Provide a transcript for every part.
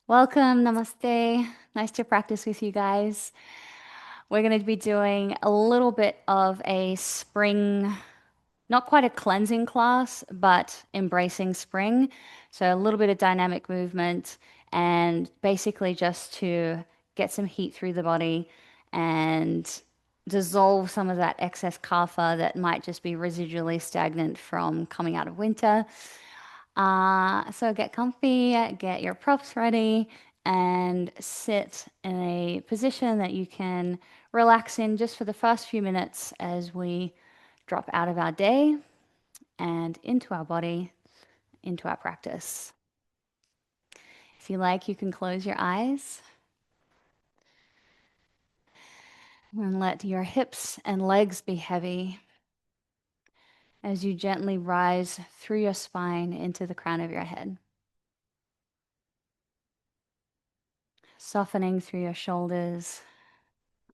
Welcome, namaste. Nice to practice with you guys. We're going to be doing a little bit of a spring, not quite a cleansing class, but embracing spring. So a little bit of dynamic movement and basically just to get some heat through the body and dissolve some of that excess kapha that might just be residually stagnant from coming out of winter. So get comfy, get your props ready, and sit in a position that you can relax in just for the first few minutes as we drop out of our day and into our body, into our practice. If you like, you can close your eyes and let your hips and legs be heavy as you gently rise through your spine into the crown of your head, softening through your shoulders,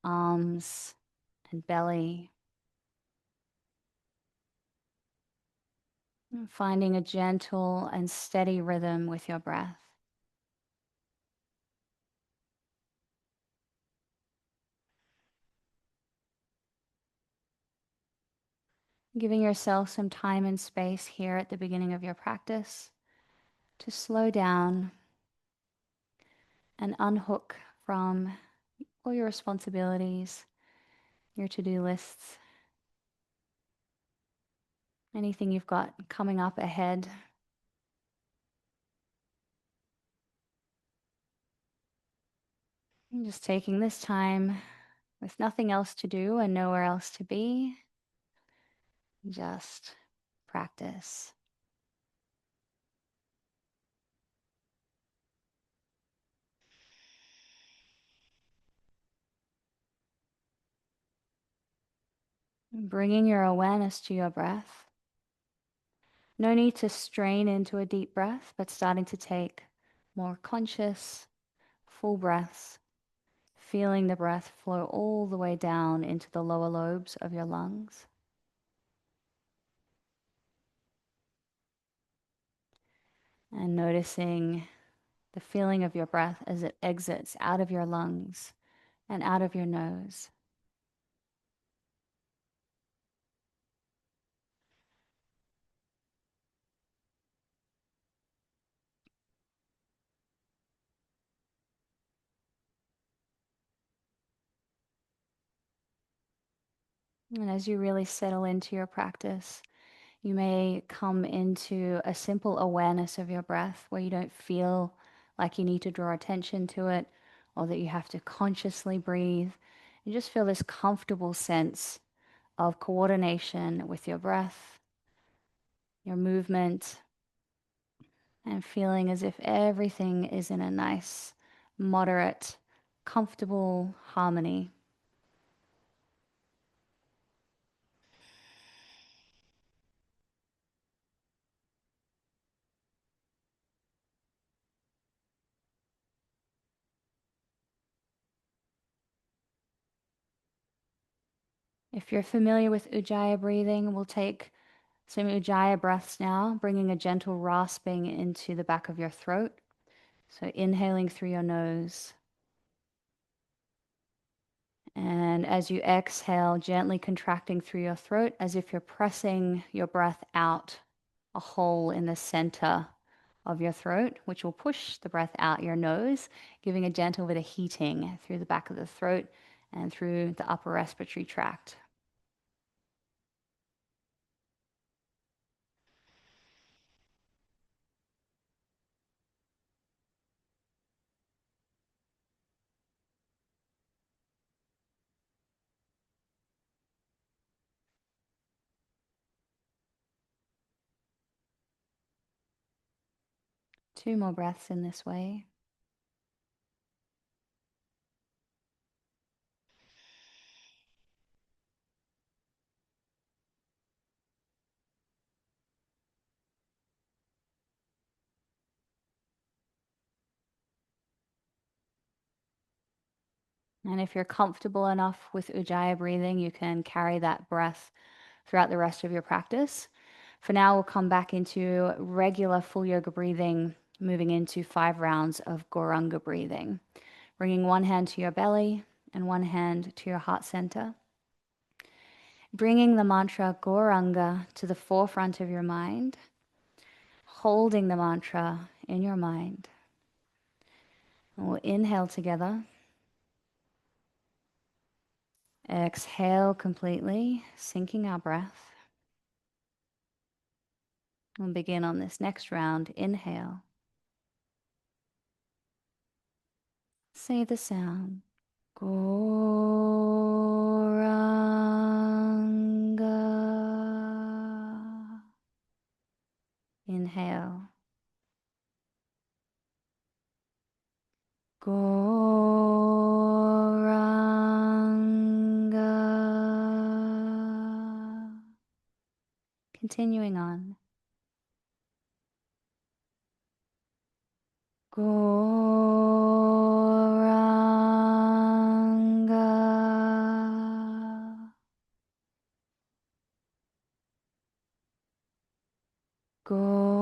arms, and belly. Finding a gentle and steady rhythm with your breath. Giving yourself some time and space here at the beginning of your practice to slow down and unhook from all your responsibilities, your to-do lists, anything you've got coming up ahead. And just taking this time with nothing else to do and nowhere else to be, just practice. Bringing your awareness to your breath. No need to strain into a deep breath, but starting to take more conscious, full breaths, feeling the breath flow all the way down into the lower lobes of your lungs. And noticing the feeling of your breath as it exits out of your lungs and out of your nose. And as you really settle into your practice, you may come into a simple awareness of your breath where you don't feel like you need to draw attention to it or that you have to consciously breathe. You just feel this comfortable sense of coordination with your breath, your movement, and feeling as if everything is in a nice, moderate, comfortable harmony. If you're familiar with Ujjayi breathing, we'll take some Ujjayi breaths now, bringing a gentle rasping into the back of your throat. So inhaling through your nose. And as you exhale, gently contracting through your throat as if you're pressing your breath out a hole in the center of your throat, which will push the breath out your nose, giving a gentle bit of heating through the back of the throat and through the upper respiratory tract. Two more breaths in this way. And if you're comfortable enough with Ujjayi breathing, you can carry that breath throughout the rest of your practice. For now, we'll come back into regular full yoga breathing Moving into 5 rounds of Goranga breathing. Bringing one hand to your belly and one hand to your heart center. Bringing the mantra Goranga to the forefront of your mind. Holding the mantra in your mind. And we'll inhale together. Exhale completely, sinking our breath. We'll begin on this next round. Inhale. Say the sound. Goranga. Inhale. Goranga. Continuing on. Goranga. Goranga.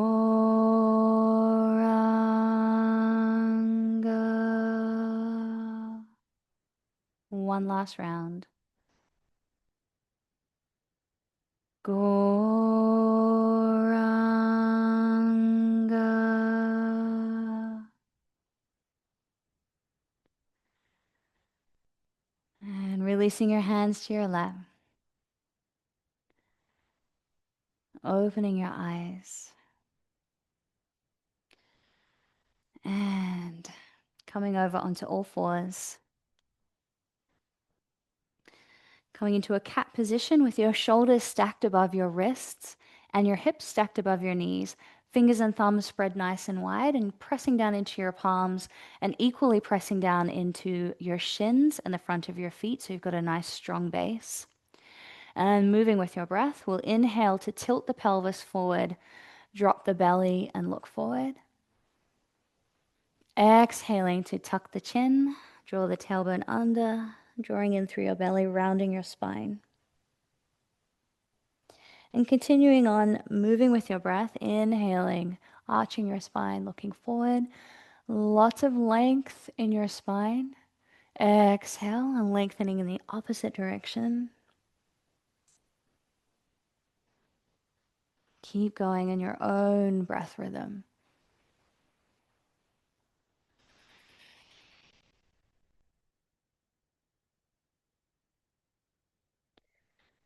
One last round. Goranga. And releasing your hands to your lap. Opening your eyes. And coming over onto all fours. Coming into a cat position with your shoulders stacked above your wrists and your hips stacked above your knees. Fingers and thumbs spread nice and wide and pressing down into your palms and equally pressing down into your shins and the front of your feet so you've got a nice strong base. And moving with your breath, we'll inhale to tilt the pelvis forward, drop the belly and look forward. Exhaling to tuck the chin, draw the tailbone under, drawing in through your belly, rounding your spine. And continuing on, moving with your breath, inhaling, arching your spine, looking forward. Lots of length in your spine. Exhale and lengthening in the opposite direction. Keep going in your own breath rhythm.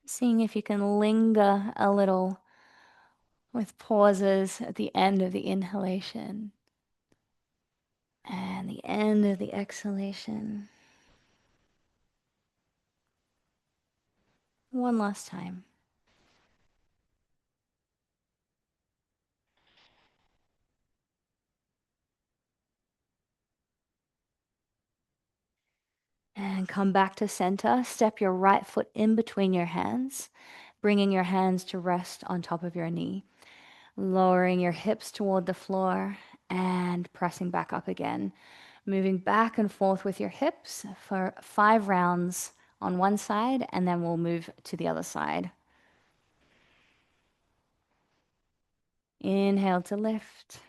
Seeing if you can linger a little with pauses at the end of the inhalation and the end of the exhalation. One last time. And come back to center. Step your right foot in between your hands, bringing your hands to rest on top of your knee. Lowering your hips toward the floor and pressing back up again. Moving back and forth with your hips for 5 rounds on one side, and then we'll move to the other side. Inhale to lift.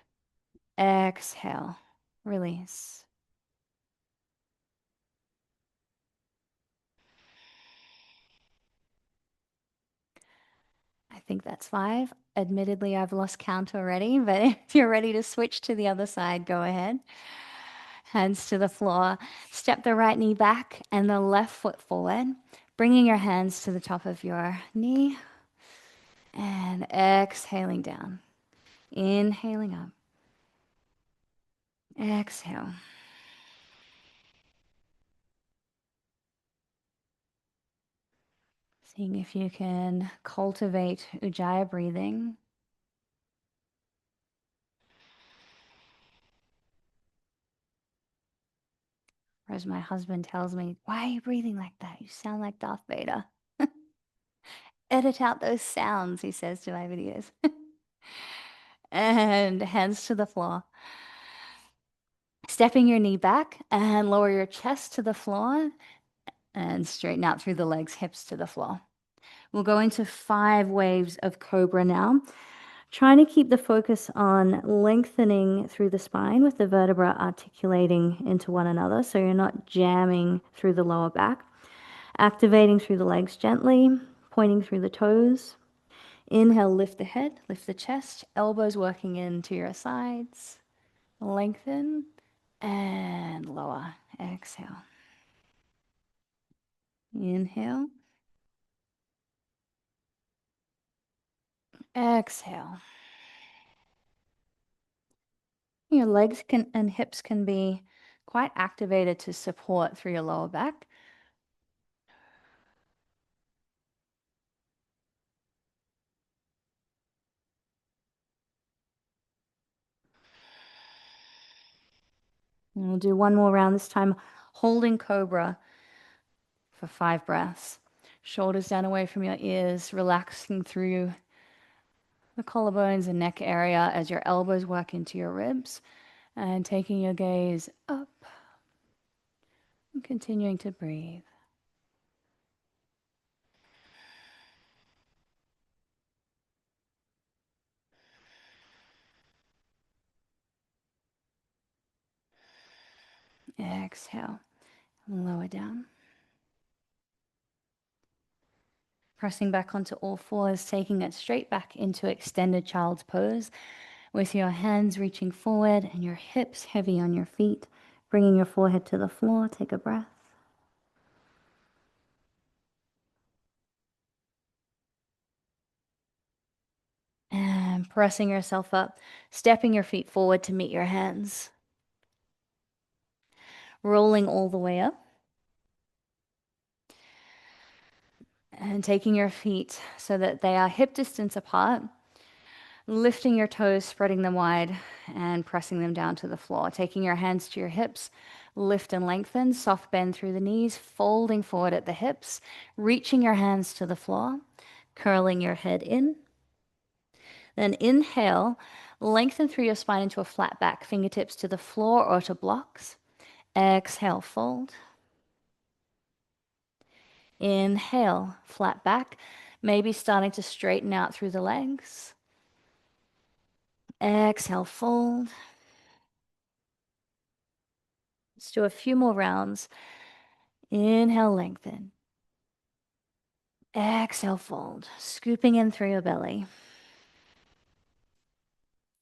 Exhale. Release. I think that's 5. Admittedly, I've lost count already, but if you're ready to switch to the other side, go ahead. Hands to the floor. Step the right knee back and the left foot forward, bringing your hands to the top of your knee and exhaling down. Inhaling up. Exhale. Seeing if you can cultivate Ujjayi breathing. Or as my husband tells me, why are you breathing like that? You sound like Darth Vader. Edit out those sounds, he says to my videos. And hands to the floor. Stepping your knee back and lower your chest to the floor and straighten out through the legs, hips to the floor. We'll go into 5 waves of cobra now. Trying to keep the focus on lengthening through the spine with the vertebra articulating into one another so you're not jamming through the lower back. Activating through the legs gently, pointing through the toes. Inhale, lift the head, lift the chest, elbows working into your sides. Lengthen and lower. Exhale. Inhale. Exhale. Your legs can and hips can be quite activated to support through your lower back. And we'll do one more round, this time holding cobra for 5 breaths. Shoulders down away from your ears, relaxing through the collarbones and neck area as your elbows work into your ribs, and taking your gaze up and continuing to breathe. Exhale, lower down. Pressing back onto all fours, taking it straight back into extended child's pose with your hands reaching forward and your hips heavy on your feet, bringing your forehead to the floor. Take a breath. And pressing yourself up, stepping your feet forward to meet your hands. Rolling all the way up. And taking your feet so that they are hip distance apart. Lifting your toes, spreading them wide, and pressing them down to the floor. Taking your hands to your hips, lift and lengthen, soft bend through the knees, folding forward at the hips, reaching your hands to the floor, curling your head in. Then inhale, lengthen through your spine into a flat back, fingertips to the floor or to blocks. Exhale, fold. Inhale, flat back, maybe starting to straighten out through the legs. Exhale, fold. Let's do a few more rounds. Inhale, lengthen. Exhale, fold. Scooping in through your belly.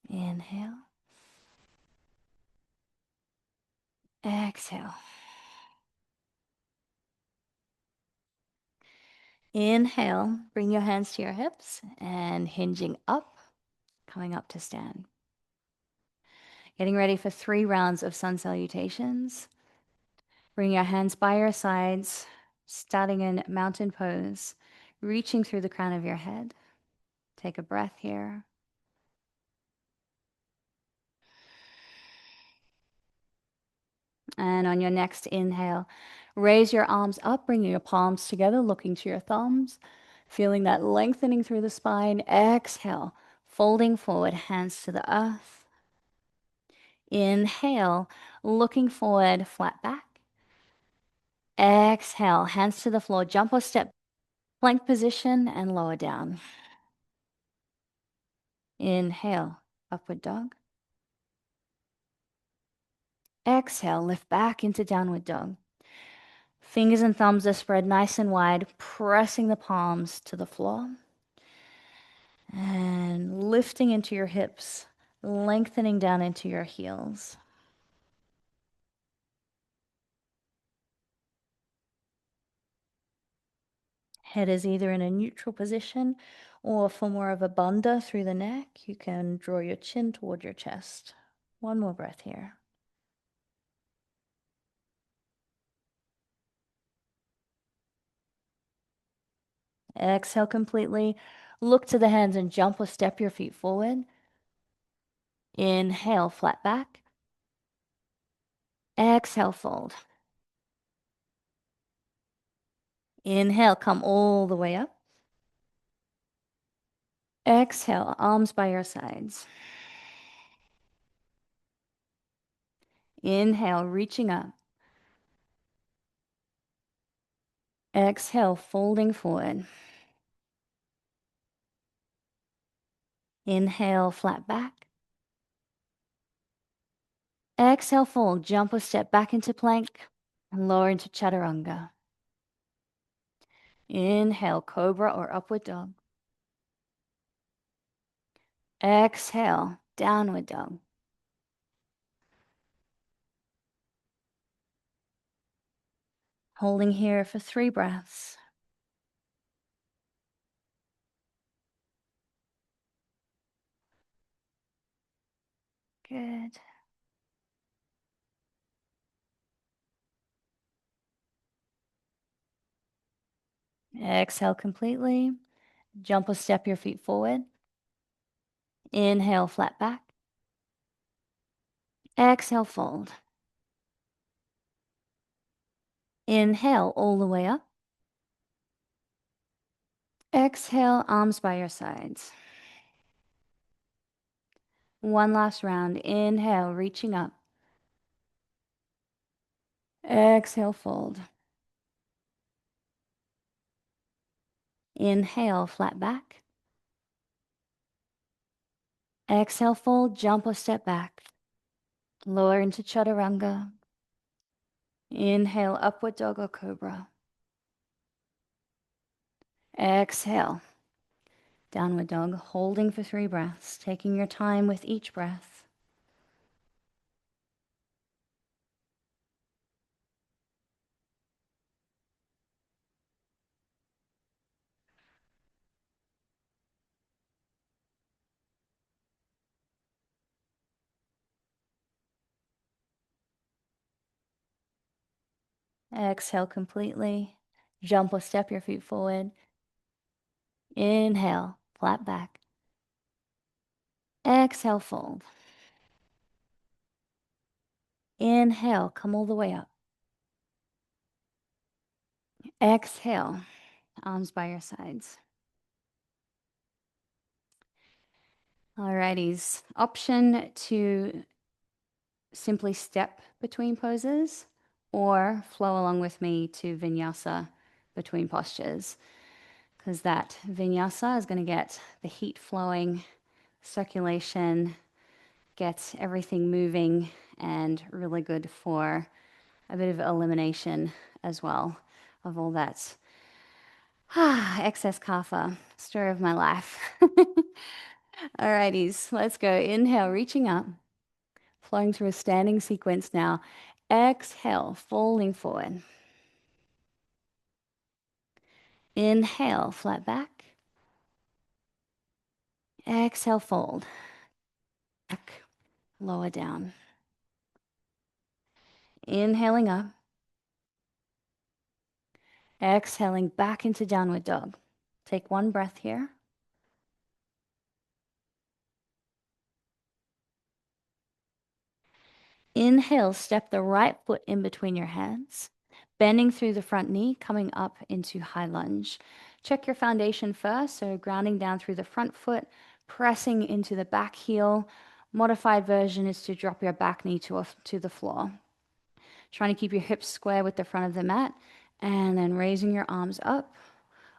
Inhale. Exhale. Inhale, bring your hands to your hips and hinging up, coming up to stand. Getting ready for 3 rounds of sun salutations. Bring your hands by your sides, starting in mountain pose, reaching through the crown of your head. Take a breath here. And on your next inhale, raise your arms up, bringing your palms together, looking to your thumbs, feeling that lengthening through the spine. Exhale, folding forward, hands to the earth. Inhale, looking forward, flat back. Exhale, hands to the floor, jump or step, plank position, and lower down. Inhale, upward dog. Exhale, lift back into downward dog. Fingers and thumbs are spread nice and wide, pressing the palms to the floor. And lifting into your hips, lengthening down into your heels. Head is either in a neutral position or for more of a bandha through the neck, you can draw your chin toward your chest. One more breath here. Exhale completely. Look to the hands and jump or step your feet forward. Inhale, flat back. Exhale, fold. Inhale, come all the way up. Exhale, arms by your sides. Inhale, reaching up. Exhale, folding forward. Inhale, flat back. Exhale, fold. Jump or step back into plank and lower into chaturanga. Inhale, cobra or upward dog. Exhale, downward dog. Holding here for 3 breaths. Good. Exhale completely. Jump or step your feet forward. Inhale, flat back. Exhale, fold. Inhale all the way up. Exhale, arms by your sides. One last round. Inhale, reaching up. Exhale, fold. Inhale, flat back. Exhale, fold, jump or step back. Lower into chaturanga. Inhale, upward dog or cobra. Exhale, downward dog, holding for 3 breaths, taking your time with each breath. Exhale completely. Jump or step your feet forward. Inhale, flat back. Exhale, fold. Inhale, come all the way up. Exhale, arms by your sides. Alrighties, option to simply step between poses or flow along with me to vinyasa between postures, because that vinyasa is going to get the heat flowing, circulation, get everything moving, and really good for a bit of elimination as well of all that excess kapha, story of my life. Alrighties, let's go. Inhale, reaching up, flowing through a standing sequence now. Exhale, folding forward. Inhale, flat back. Exhale, fold. Back, lower down. Inhaling up. Exhaling back into downward dog. Take 1 breath here. Inhale, step the right foot in between your hands, bending through the front knee, coming up into high lunge. Check your foundation first, so grounding down through the front foot, pressing into the back heel. Modified version is to drop your back knee to the floor. Trying to keep your hips square with the front of the mat, and then raising your arms up,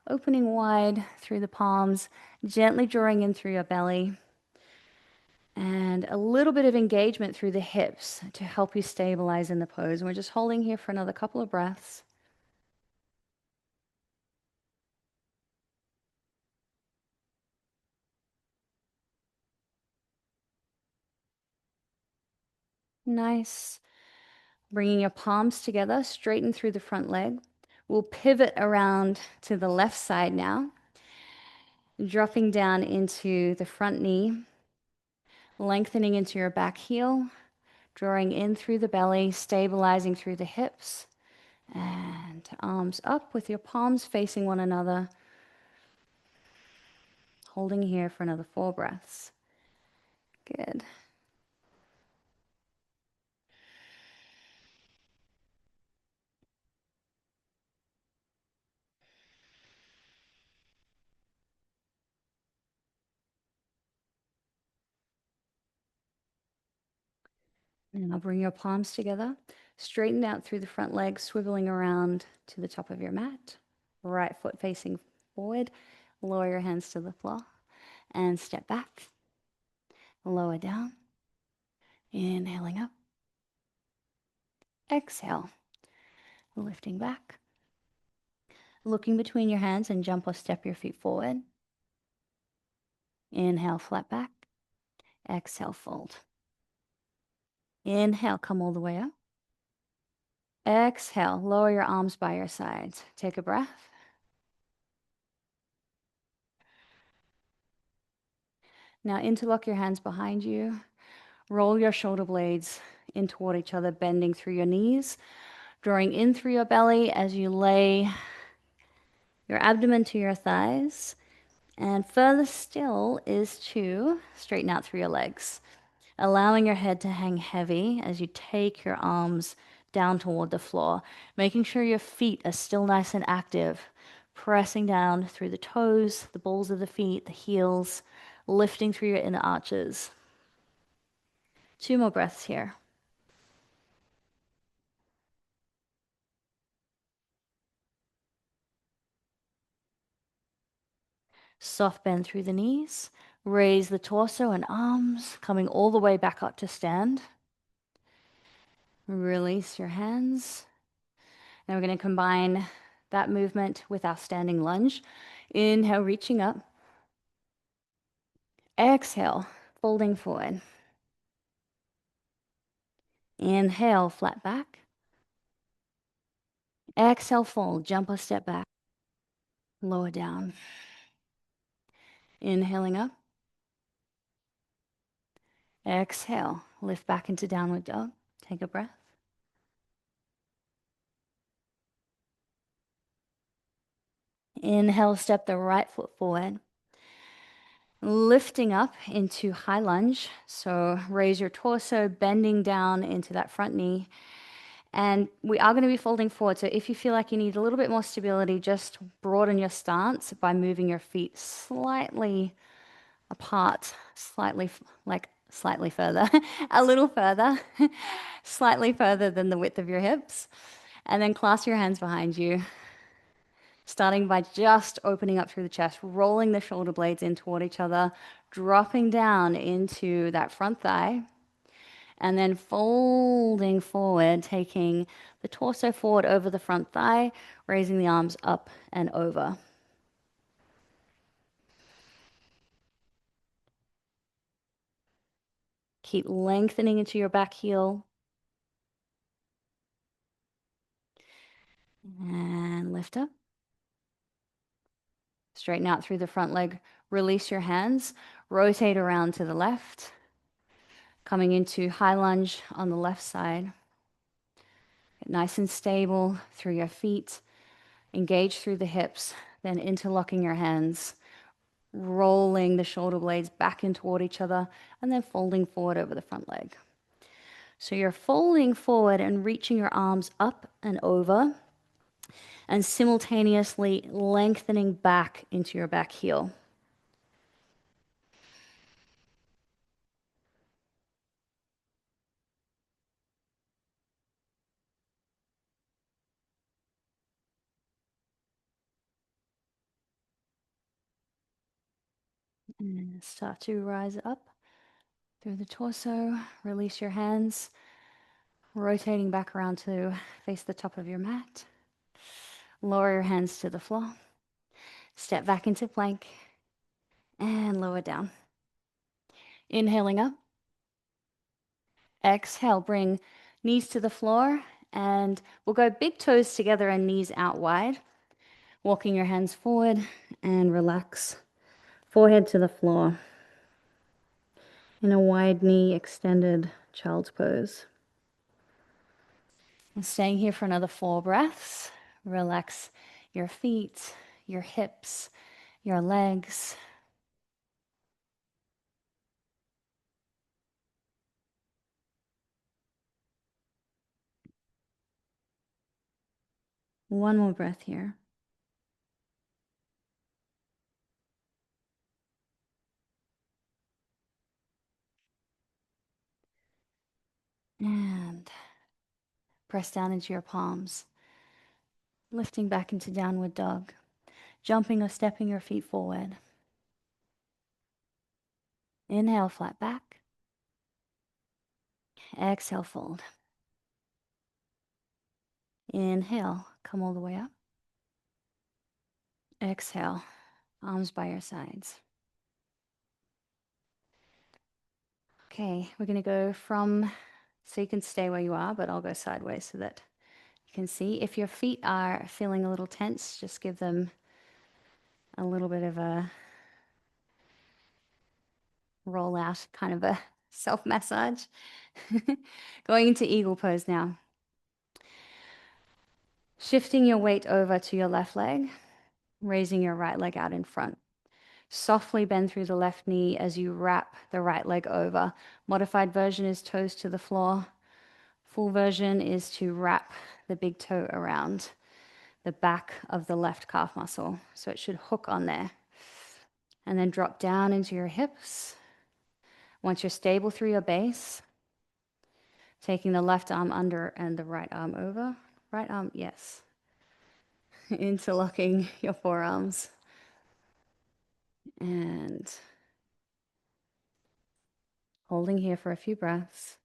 opening wide through the palms, gently drawing in through your belly, and a little bit of engagement through the hips to help you stabilize in the pose. And we're just holding here for another couple of breaths. Nice. Bringing your palms together, straighten through the front leg. We'll pivot around to the left side now, dropping down into the front knee, lengthening into your back heel, drawing in through the belly, stabilizing through the hips, and arms up with your palms facing one another, holding here for another 4 breaths. Good. And I'll bring your palms together, straighten out through the front leg, swiveling around to the top of your mat. Right foot facing forward, lower your hands to the floor, and step back. Lower down. Inhaling up. Exhale. Lifting back. Looking between your hands and jump or step your feet forward. Inhale, flat back. Exhale, fold. Inhale, come all the way up. Exhale, lower your arms by your sides. Take a breath. Now interlock your hands behind you. Roll your shoulder blades in toward each other, bending through your knees, drawing in through your belly as you lay your abdomen to your thighs. And further still is to straighten out through your legs, allowing your head to hang heavy as you take your arms down toward the floor, making sure your feet are still nice and active, pressing down through the toes, the balls of the feet, the heels, lifting through your inner arches. 2 more breaths here. Soft bend through the knees. Raise the torso and arms, coming all the way back up to stand. Release your hands. Now we're going to combine that movement with our standing lunge. Inhale, reaching up. Exhale, folding forward. Inhale, flat back. Exhale, fold, jump or step back. Lower down. Inhaling up. Exhale, lift back into downward dog. Take a breath. Inhale, step the right foot forward. Lifting up into high lunge. So raise your torso, bending down into that front knee. And we are going to be folding forward. So if you feel like you need a little bit more stability, just broaden your stance by moving your feet slightly apart, slightly further, a little further, slightly further than the width of your hips. And then clasp your hands behind you, starting by just opening up through the chest, rolling the shoulder blades in toward each other, dropping down into that front thigh, and then folding forward, taking the torso forward over the front thigh, raising the arms up and over. Keep lengthening into your back heel. And lift up. Straighten out through the front leg. Release your hands. Rotate around to the left. Coming into high lunge on the left side. Get nice and stable through your feet. Engage through the hips. Then interlocking your hands. Rolling the shoulder blades back in toward each other. And then folding forward over the front leg. So you're folding forward and reaching your arms up and over. And simultaneously lengthening back into your back heel. And start to rise up through the torso. Release your hands, rotating back around to face the top of your mat. Lower your hands to the floor. Step back into plank and lower down. Inhaling up. Exhale, bring knees to the floor, and we'll go big toes together and knees out wide. Walking your hands forward and relax. Forehead to the floor. In a wide knee extended child's pose. And staying here for another 4 breaths. Relax your feet, your hips, your legs. One more breath here. And press down into your palms. Lifting back into downward dog. Jumping or stepping your feet forward. Inhale, flat back. Exhale, fold. Inhale, come all the way up. Exhale, arms by your sides. Okay, we're going to go from, so you can stay where you are, but I'll go sideways so that you can see. If your feet are feeling a little tense, just give them a little bit of a roll out, kind of a self massage. Going into eagle pose now. Shifting your weight over to your left leg, raising your right leg out in front. Softly bend through the left knee as you wrap the right leg over. Modified version is toes to the floor. Full version is to wrap the big toe around the back of the left calf muscle. So it should hook on there. And then drop down into your hips. Once you're stable through your base, taking the left arm under and the right arm over. Right arm, yes. Interlocking your forearms. And holding here for a few breaths.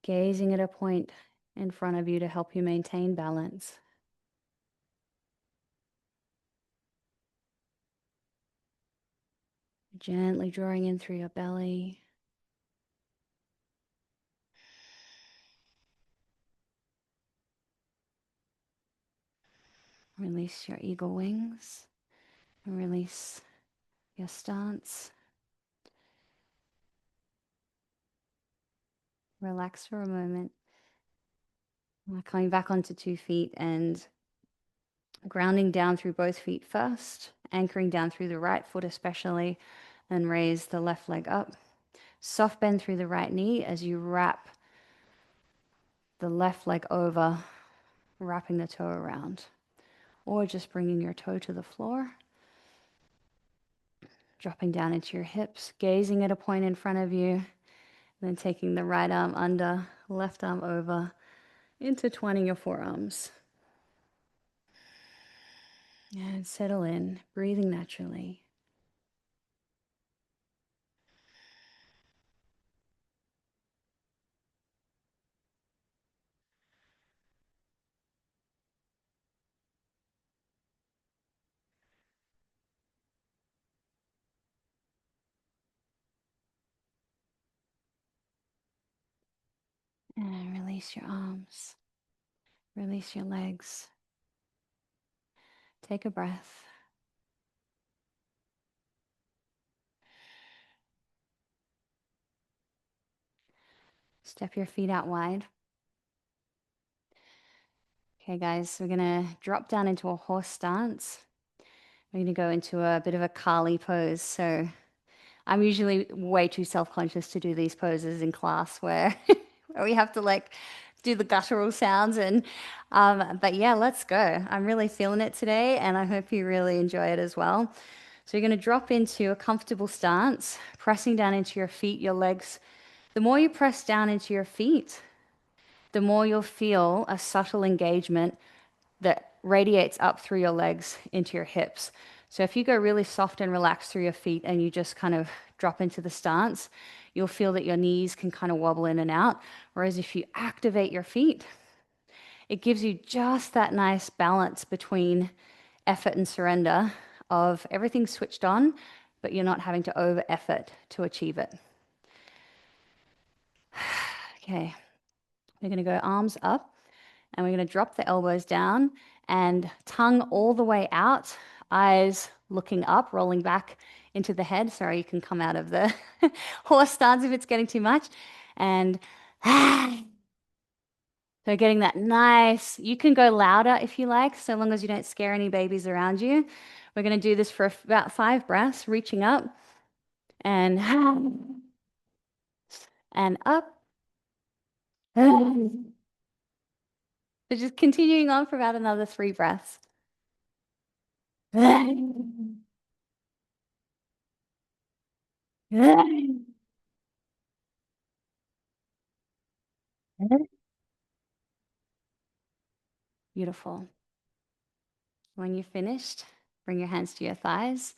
Gazing at a point in front of you to help you maintain balance. Gently drawing in through your belly. Release your eagle wings. And release your stance. Relax for a moment. Coming back onto 2 feet and grounding down through both feet first. Anchoring down through the right foot especially. And raise the left leg up. Soft bend through the right knee as you wrap the left leg over, wrapping the toe around. Or just bringing your toe to the floor. Dropping down into your hips, gazing at a point in front of you. Then taking the right arm under, left arm over, intertwining your forearms. And settle in, breathing naturally. And release your arms. Release your legs. Take a breath. Step your feet out wide. Okay, guys, we're gonna drop down into a horse stance. We're gonna go into a bit of a Kali pose. So I'm usually way too self-conscious to do these poses in class where, where we have to like do the guttural sounds but yeah, let's go. I'm really feeling it today and I hope you really enjoy it as well. So you're going to drop into a comfortable stance, pressing down into your feet, your legs. The more you press down into your feet, the more you'll feel a subtle engagement that radiates up through your legs into your hips. So if you go really soft and relaxed through your feet and you just kind of drop into the stance, you'll feel that your knees can kind of wobble in and out. Whereas if you activate your feet, it gives you just that nice balance between effort and surrender of everything switched on, but you're not having to over effort to achieve it. Okay, we're going to go arms up. And we're going to drop the elbows down and tongue all the way out, eyes looking up, rolling back into the head. Sorry, you can come out of the horse stance if it's getting too much. And so getting that nice, you can go louder if you like, so long as you don't scare any babies around you. We're going to do this for about 5 breaths, reaching up and and up. So just continuing on for about another 3 breaths. Beautiful. When you're finished, bring your hands to your thighs.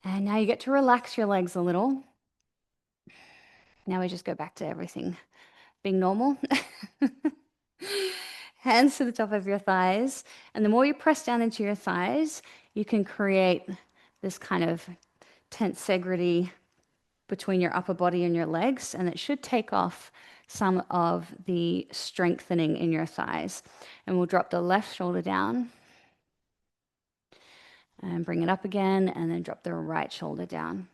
And now you get to relax your legs a little. Now we just go back to everything being normal. Hands to the top of your thighs. And the more you press down into your thighs, you can create this kind of tensegrity between your upper body and your legs. And it should take off some of the strengthening in your thighs. And we'll drop the left shoulder down and bring it up again, and then drop the right shoulder down.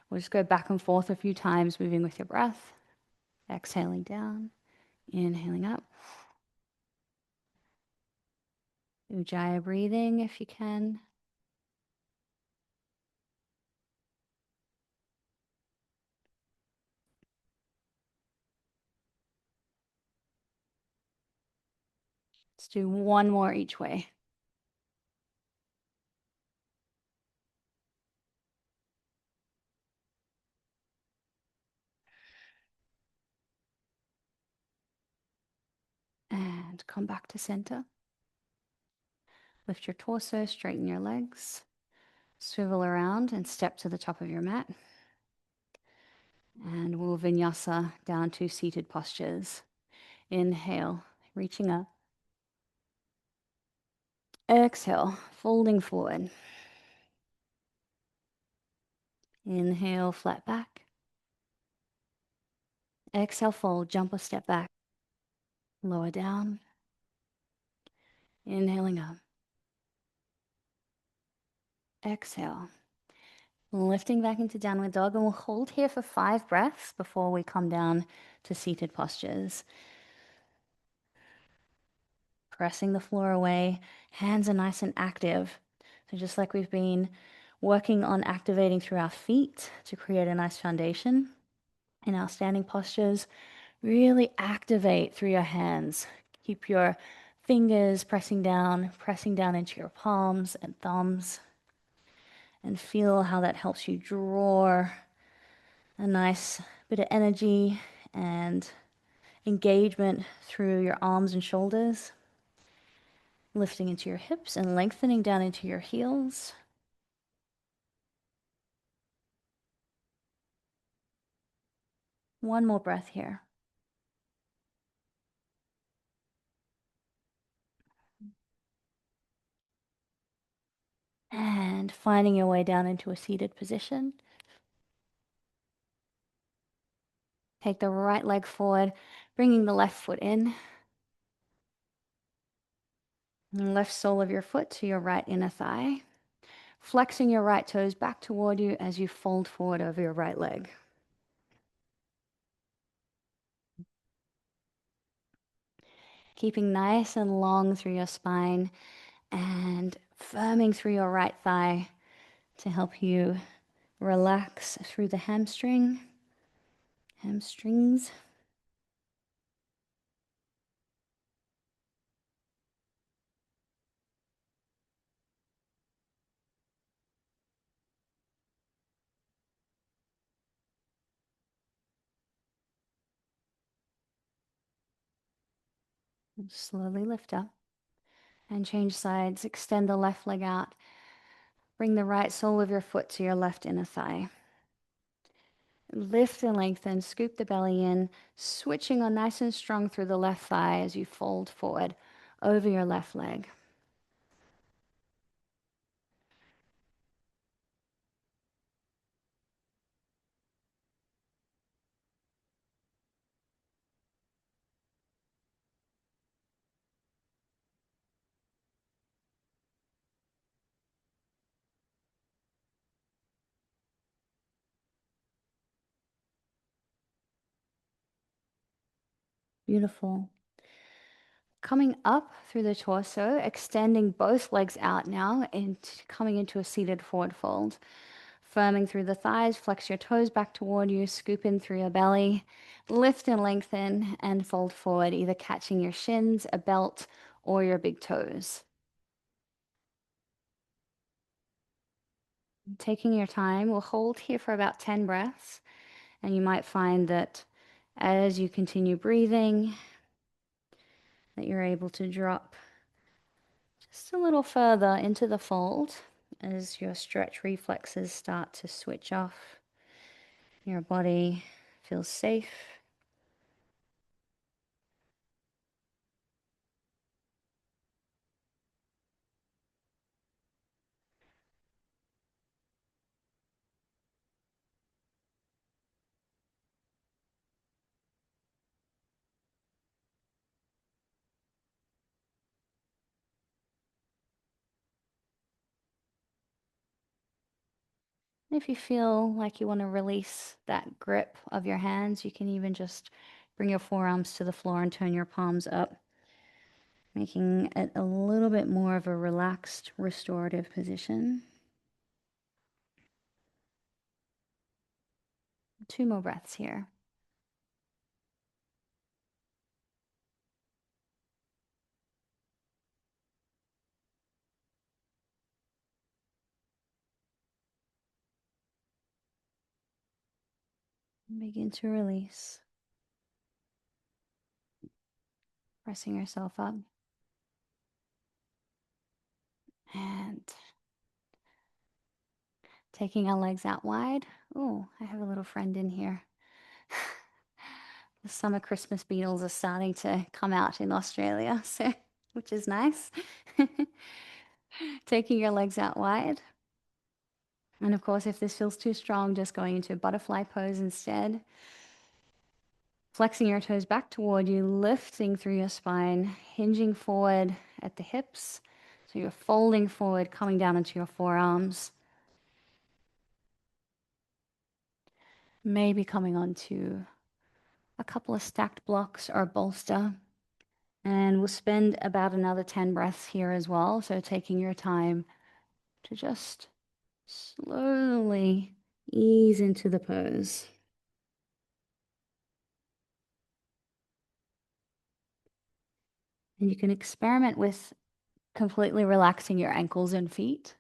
We'll just go back and forth a few times, moving with your breath. Exhaling down, inhaling up. Ujjayi breathing if you can. Let's do one more each way. And come back to center. Lift your torso, straighten your legs. Swivel around and step to the top of your mat. And we'll vinyasa down to seated postures. Inhale, reaching up. Exhale, folding forward. Inhale, flat back. Exhale, fold, jump or step back. Lower down. Inhaling up. Exhale. Lifting back into downward dog, and we'll hold here for 5 breaths before we come down to seated postures. Pressing the floor away, hands are nice and active. So just like we've been working on activating through our feet to create a nice foundation in our standing postures, really activate through your hands. Keep your fingers pressing down into your palms and thumbs, and feel how that helps you draw a nice bit of energy and engagement through your arms and shoulders, lifting into your hips and lengthening down into your heels. One more breath here. And finding your way down into a seated position. Take the right leg forward, bringing the left foot in. And left sole of your foot to your right inner thigh. Flexing your right toes back toward you as you fold forward over your right leg. Keeping nice and long through your spine and firming through your right thigh to help you relax through the hamstrings. Slowly lift up and change sides. Extend the left leg out. Bring the right sole of your foot to your left inner thigh. Lift and lengthen, scoop the belly in, switching on nice and strong through the left thigh as you fold forward over your left leg. Beautiful. Coming up through the torso, extending both legs out now and coming into a seated forward fold. Firming through the thighs, flex your toes back toward you, scoop in through your belly, lift and lengthen, and fold forward, either catching your shins, a belt, or your big toes. Taking your time, we'll hold here for about 10 breaths, and you might find that as you continue breathing, that you're able to drop just a little further into the fold as your stretch reflexes start to switch off. Your body feels safe. And if you feel like you want to release that grip of your hands, you can even just bring your forearms to the floor and turn your palms up, making it a little bit more of a relaxed, restorative position. 2 more breaths here. Begin to release, pressing yourself up. And taking our legs out wide. Oh, I have a little friend in here. The summer Christmas beetles are starting to come out in Australia, so which is nice. Taking your legs out wide. And of course, if this feels too strong, just going into a butterfly pose instead. Flexing your toes back toward you, lifting through your spine, hinging forward at the hips. So you're folding forward, coming down into your forearms. Maybe coming onto a couple of stacked blocks or a bolster. And we'll spend about another 10 breaths here as well. So taking your time to just slowly ease into the pose. And you can experiment with completely relaxing your ankles and feet.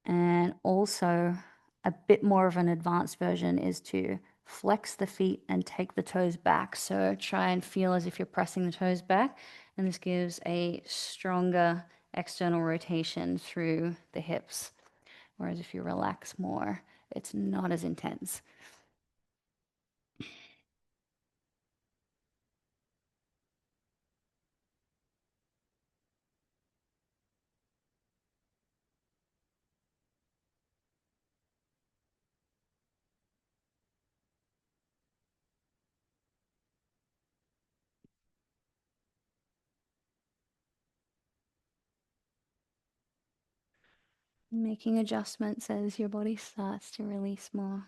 And also, a bit more of an advanced version is to flex the feet and take the toes back. So try and feel as if you're pressing the toes back. And this gives a stronger external rotation through the hips. Whereas if you relax more, it's not as intense. Making adjustments as your body starts to release more.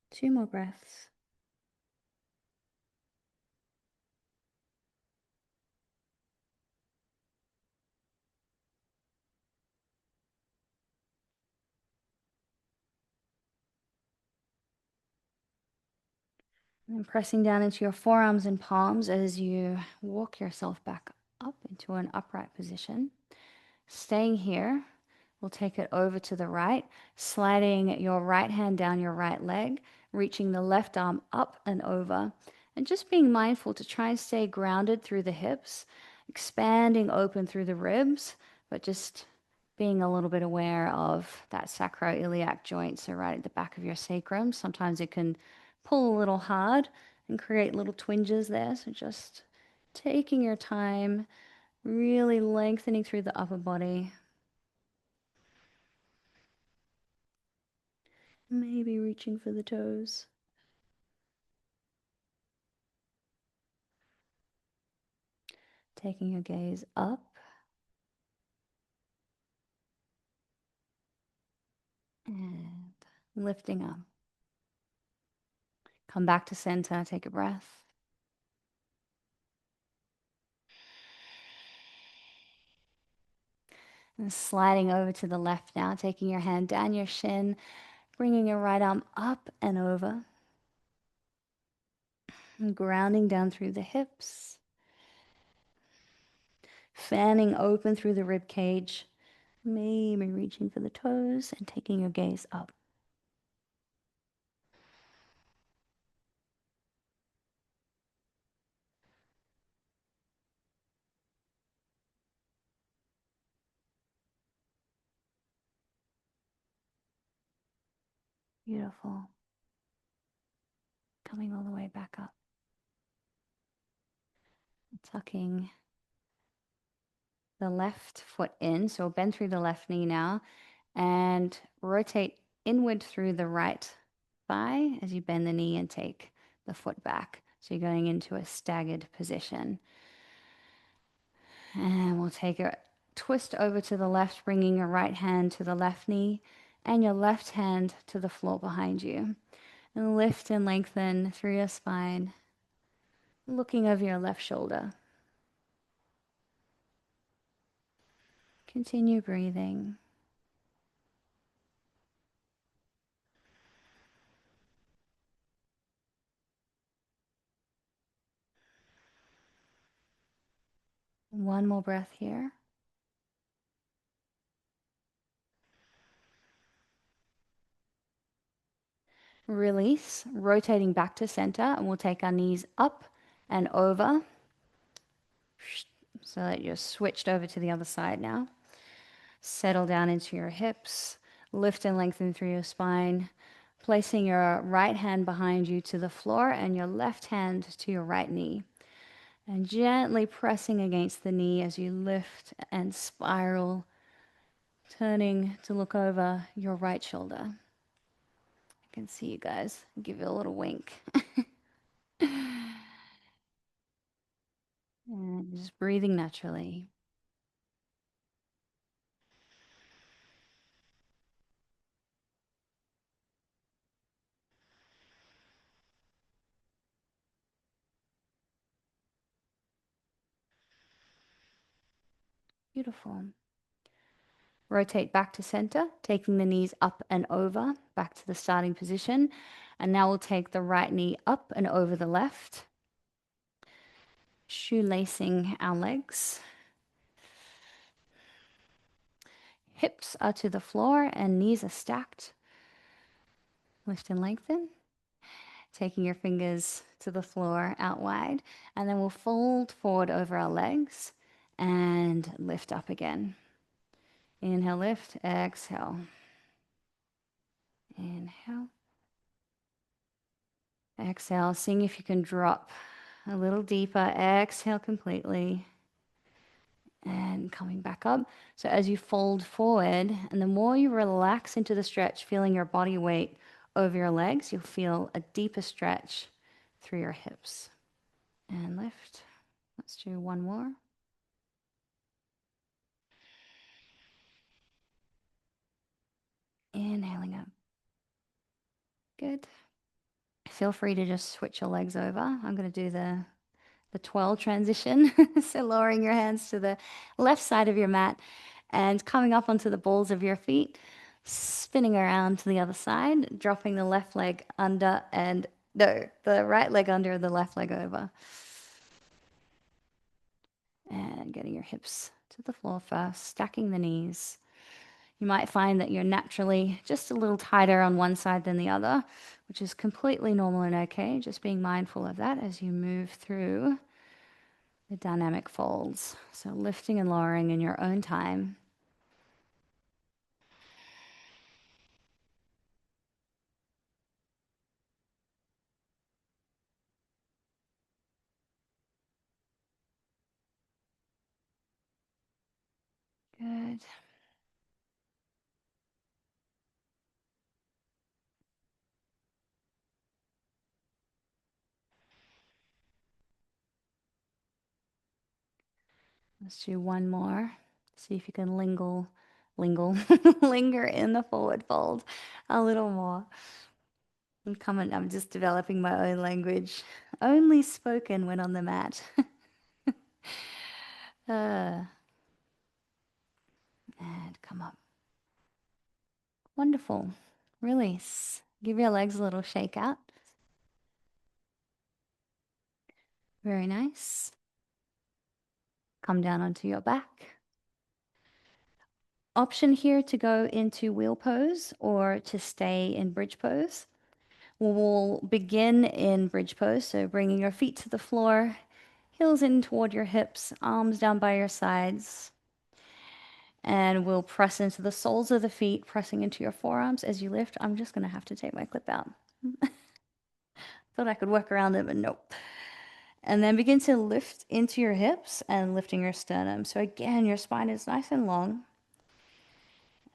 Two more breaths. And pressing down into your forearms and palms as you walk yourself back up into an upright position. Staying here, we'll take it over to the right, sliding your right hand down your right leg, reaching the left arm up and over, and just being mindful to try and stay grounded through the hips, expanding open through the ribs, but just being a little bit aware of that sacroiliac joint, so right at the back of your sacrum. Sometimes it can pull a little hard and create little twinges there, so just taking your time, really lengthening through the upper body. Maybe reaching for the toes. Taking your gaze up and lifting up. Come back to center. Take a breath. And sliding over to the left now, taking your hand down your shin, bringing your right arm up and over. And grounding down through the hips. Fanning open through the rib cage. Maybe reaching for the toes and taking your gaze up. Beautiful. Coming all the way back up. Tucking the left foot in. So bend through the left knee now and rotate inward through the right thigh as you bend the knee and take the foot back. So you're going into a staggered position. And we'll take a twist over to the left, bringing your right hand to the left knee and your left hand to the floor behind you. And lift and lengthen through your spine, looking over your left shoulder. Continue breathing. One more breath here. Release, rotating back to center, and we'll take our knees up and over so that you're switched over to the other side now. Settle down into your hips, lift and lengthen through your spine, placing your right hand behind you to the floor and your left hand to your right knee. And gently pressing against the knee as you lift and spiral, turning to look over your right shoulder. I can see you guys. Give you a little wink. And just breathing naturally. Beautiful. Rotate back to center, taking the knees up and over, back to the starting position. And now we'll take the right knee up and over the left, shoelacing our legs. Hips are to the floor and knees are stacked. Lift and lengthen. Taking your fingers to the floor out wide. And then we'll fold forward over our legs and lift up again. Inhale, lift, exhale. Inhale. Exhale, seeing if you can drop a little deeper. Exhale completely. And coming back up. So as you fold forward, and the more you relax into the stretch, feeling your body weight over your legs, you'll feel a deeper stretch through your hips. And lift. Let's do one more. Inhaling up. Good. Feel free to just switch your legs over. I'm going to do the twirl transition. So lowering your hands to the left side of your mat and coming up onto the balls of your feet, spinning around to the other side, dropping the left leg under and no, the right leg under, the left leg over. And getting your hips to the floor first, stacking the knees. You might find that you're naturally just a little tighter on one side than the other, which is completely normal and okay. Just being mindful of that as you move through the dynamic folds. So lifting and lowering in your own time. Good. Let's do one more. See if you can linger in the forward fold a little more. I'm just developing my own language, only spoken when on the mat. uh, and come up. Wonderful. Release. Give your legs a little shake out. Very nice. Come down onto your back. Option here to go into wheel pose or to stay in bridge pose. We'll begin in bridge pose, so bringing your feet to the floor, heels in toward your hips, arms down by your sides, and we'll press into the soles of the feet, pressing into your forearms as you lift. I'm just going to have to take my clip out. Thought I could work around it, but nope. And then begin to lift into your hips and lifting your sternum. So again, your spine is nice and long.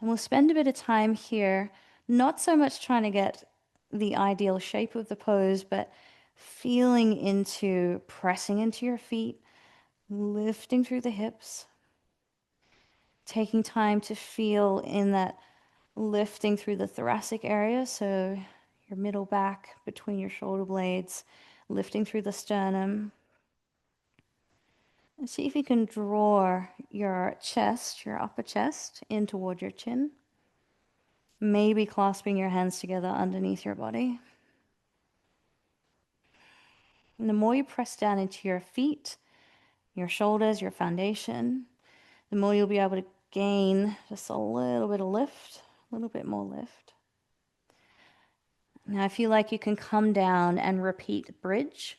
And we'll spend a bit of time here, not so much trying to get the ideal shape of the pose, but feeling into pressing into your feet, lifting through the hips, taking time to feel in that lifting through the thoracic area, so your middle back between your shoulder blades, lifting through the sternum. And see if you can draw your chest, your upper chest, in toward your chin. Maybe clasping your hands together underneath your body. And the more you press down into your feet, your shoulders, your foundation, the more you'll be able to gain just a little bit of lift, a little bit more lift. Now, if you like, you can come down and repeat bridge,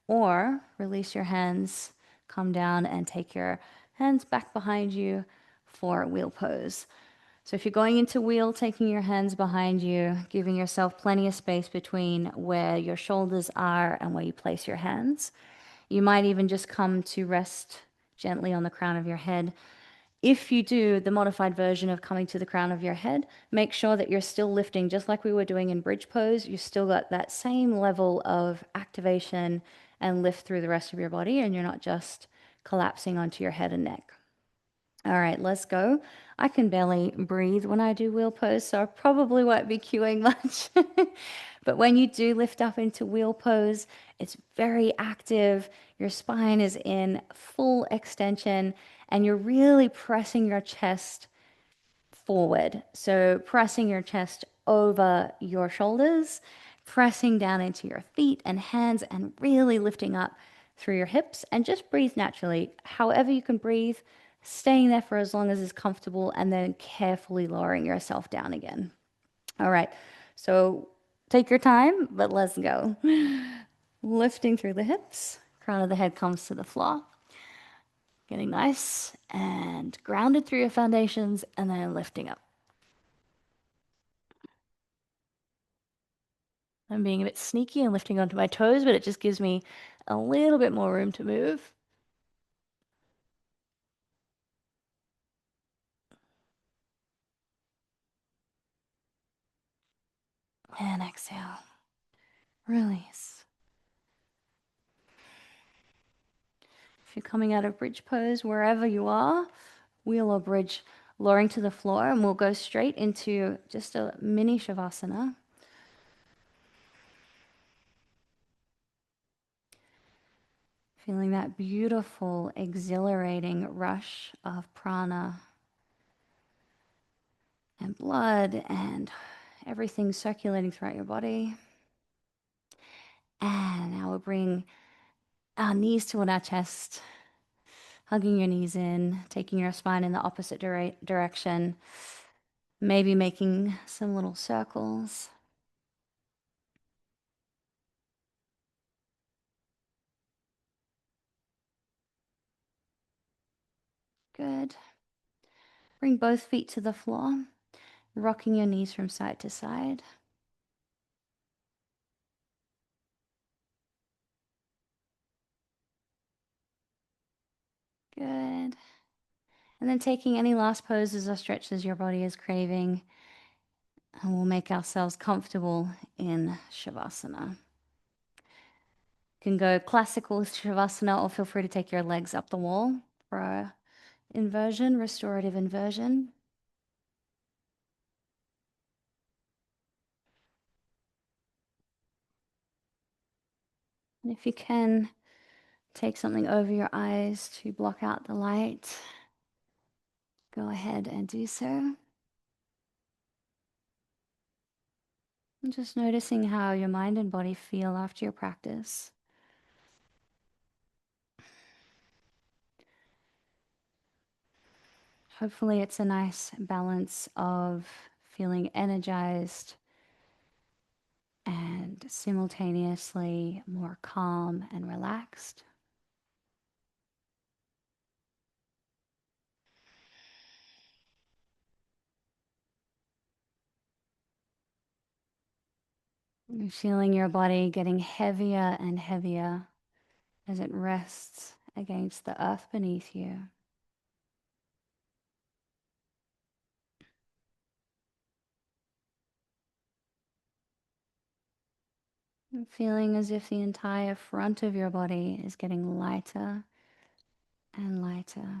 or release your hands, come down and take your hands back behind you for wheel pose. So if you're going into wheel, taking your hands behind you, giving yourself plenty of space between where your shoulders are and where you place your hands. You might even just come to rest gently on the crown of your head. If you do the modified version of coming to the crown of your head, make sure that you're still lifting just like we were doing in bridge pose. You still got that same level of activation and lift through the rest of your body, and you're not just collapsing onto your head and neck. All right, let's go. I can barely breathe when I do wheel pose, so I probably won't be cueing much. But when you do lift up into wheel pose, it's very active. Your spine is in full extension, and you're really pressing your chest forward. So pressing your chest over your shoulders, pressing down into your feet and hands, and really lifting up through your hips. And just breathe naturally, however you can breathe, staying there for as long as is comfortable, and then carefully lowering yourself down again. All right, so take your time, but let's go. Lifting through the hips, crown of the head comes to the floor. Getting nice and grounded through your foundations, and then lifting up. I'm being a bit sneaky and lifting onto my toes, but it just gives me a little bit more room to move. And exhale. Release. If you're coming out of bridge pose, wherever you are, wheel or bridge, lowering to the floor, and we'll go straight into just a mini shavasana. Feeling that beautiful, exhilarating rush of prana and blood and everything circulating throughout your body. And now we'll bring our knees toward our chest, hugging your knees in, taking your spine in the opposite direction, maybe making some little circles. Good. Bring both feet to the floor, rocking your knees from side to side. Good. And then taking any last poses or stretches your body is craving, and we'll make ourselves comfortable in Shavasana. You can go classical Shavasana, or feel free to take your legs up the wall for a inversion, restorative inversion. And if you can, take something over your eyes to block out the light. Go ahead and do so. And just noticing how your mind and body feel after your practice. Hopefully, it's a nice balance of feeling energized and simultaneously more calm and relaxed. You're feeling your body getting heavier and heavier as it rests against the earth beneath you. And feeling as if the entire front of your body is getting lighter and lighter.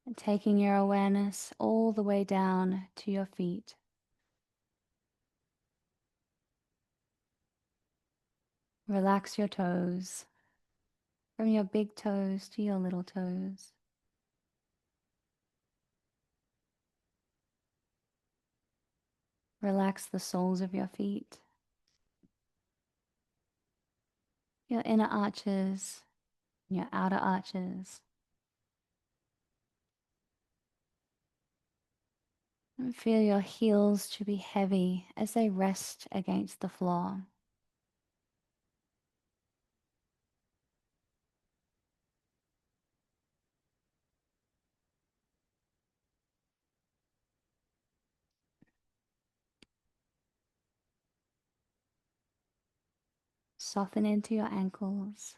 And taking your awareness all the way down to your feet. Relax your toes, from your big toes to your little toes. Relax the soles of your feet, your inner arches, your outer arches. And feel your heels to be heavy as they rest against the floor. Soften into your ankles.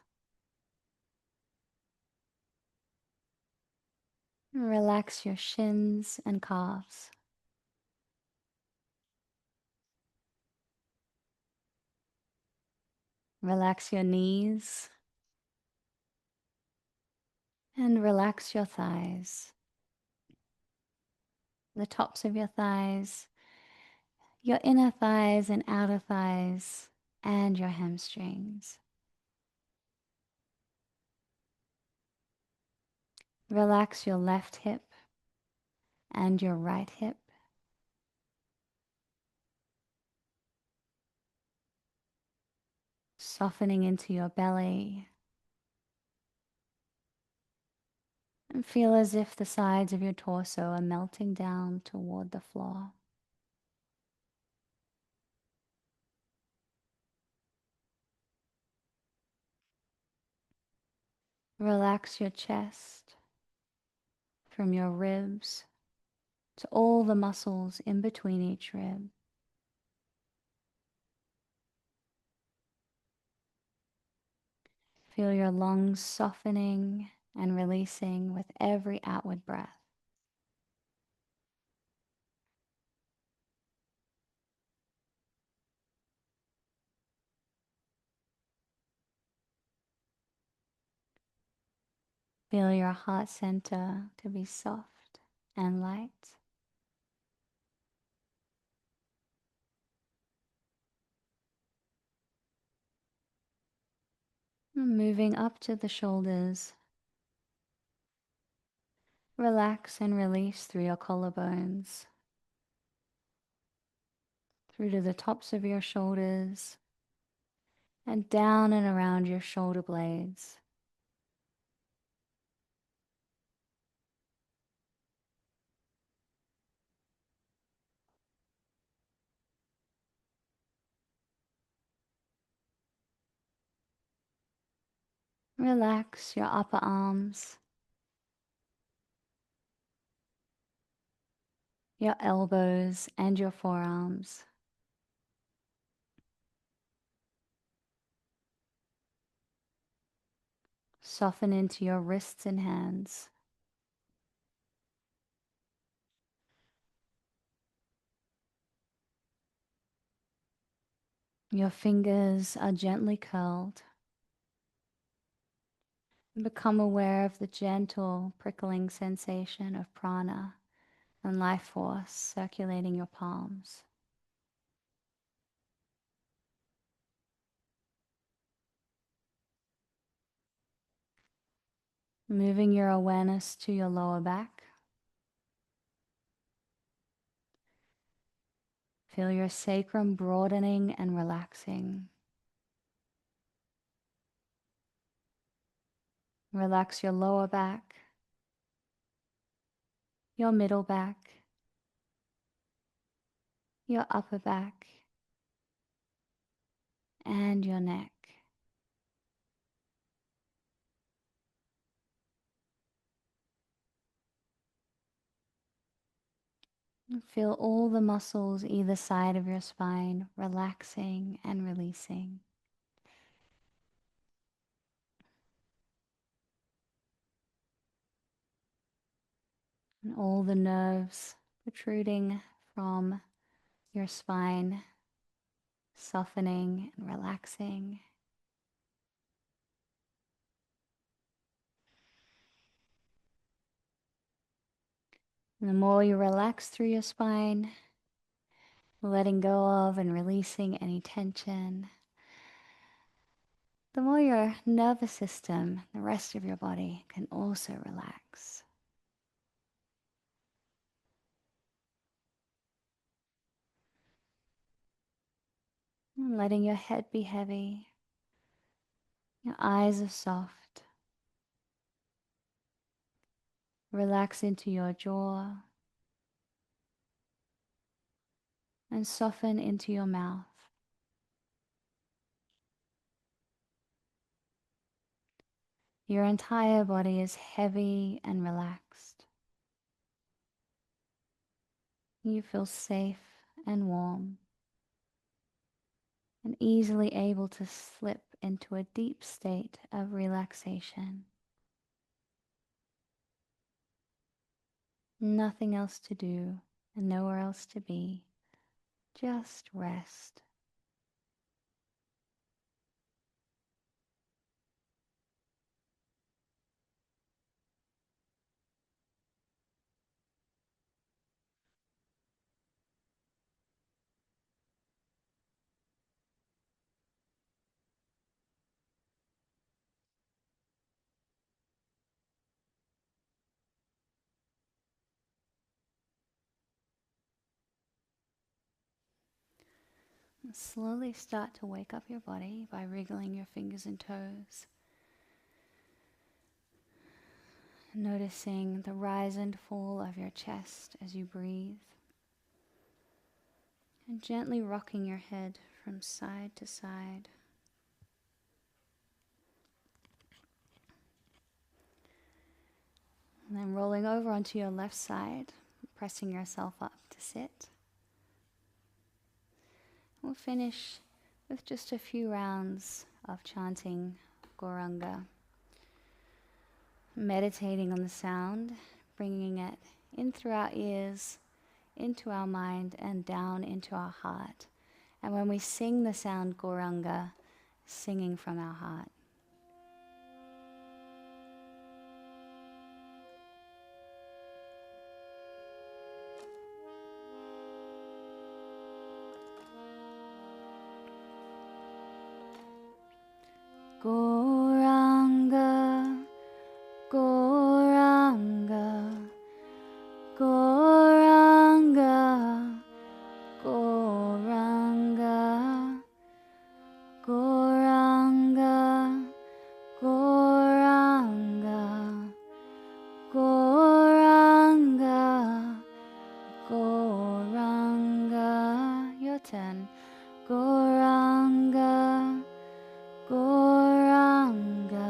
Relax your shins and calves. Relax your knees and relax your thighs, the tops of your thighs, your inner thighs and outer thighs, and your hamstrings. Relax your left hip and your right hip. Softening into your belly. And feel as if the sides of your torso are melting down toward the floor. Relax your chest from your ribs to all the muscles in between each rib. Feel your lungs softening and releasing with every outward breath. Feel your heart center to be soft and light. Moving up to the shoulders. Relax and release through your collarbones, through to the tops of your shoulders, and down and around your shoulder blades. Relax your upper arms, your elbows, and your forearms. Soften into your wrists and hands. Your fingers are gently curled. Become aware of the gentle prickling sensation of prana and life force circulating your palms. Moving your awareness to your lower back. Feel your sacrum broadening and relaxing. Relax your lower back, your middle back, your upper back, and your neck. Feel all the muscles either side of your spine relaxing and releasing. And all the nerves protruding from your spine, softening and relaxing. And the more you relax through your spine, letting go of and releasing any tension, the more your nervous system, the rest of your body, can also relax. And letting your head be heavy, your eyes are soft. Relax into your jaw and soften into your mouth. Your entire body is heavy and relaxed. You feel safe and warm and easily able to slip into a deep state of relaxation. Nothing else to do and nowhere else to be. Just rest. Slowly start to wake up your body by wriggling your fingers and toes. Noticing the rise and fall of your chest as you breathe. And gently rocking your head from side to side. And then rolling over onto your left side, pressing yourself up to sit. We'll finish with just a few rounds of chanting Gauranga. Meditating on the sound, bringing it in through our ears, into our mind, and down into our heart. And when we sing the sound Gauranga, singing from our heart. Gauranga, Gauranga, Gauranga, Gauranga, Gauranga, Gauranga, Gauranga, Gauranga. Your turn. Gauranga, Gauranga,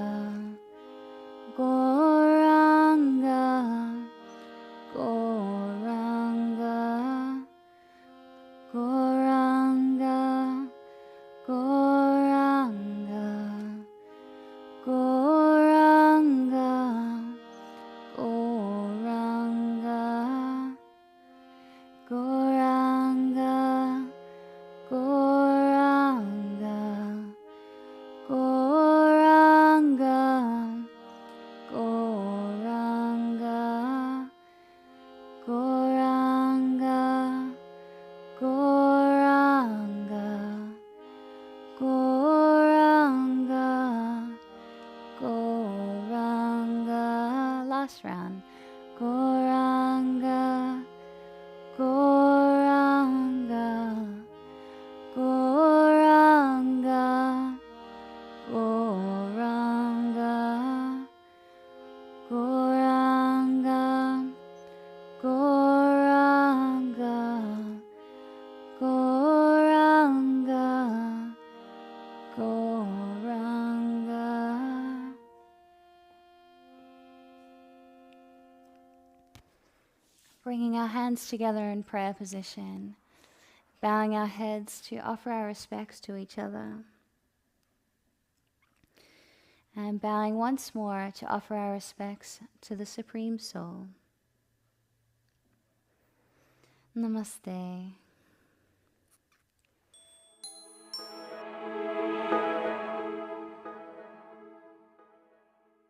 Gauranga, Gauranga, Gauranga, Gauranga, Gauranga, Gauranga, Gauranga, Gauranga, Gauranga, Gauranga, Gauranga, Gauranga, Gauranga, Gauranga. Last round. Gauranga, Gauranga, bringing our hands together in prayer position, bowing our heads to offer our respects to each other, and bowing once more to offer our respects to the Supreme Soul. Namaste.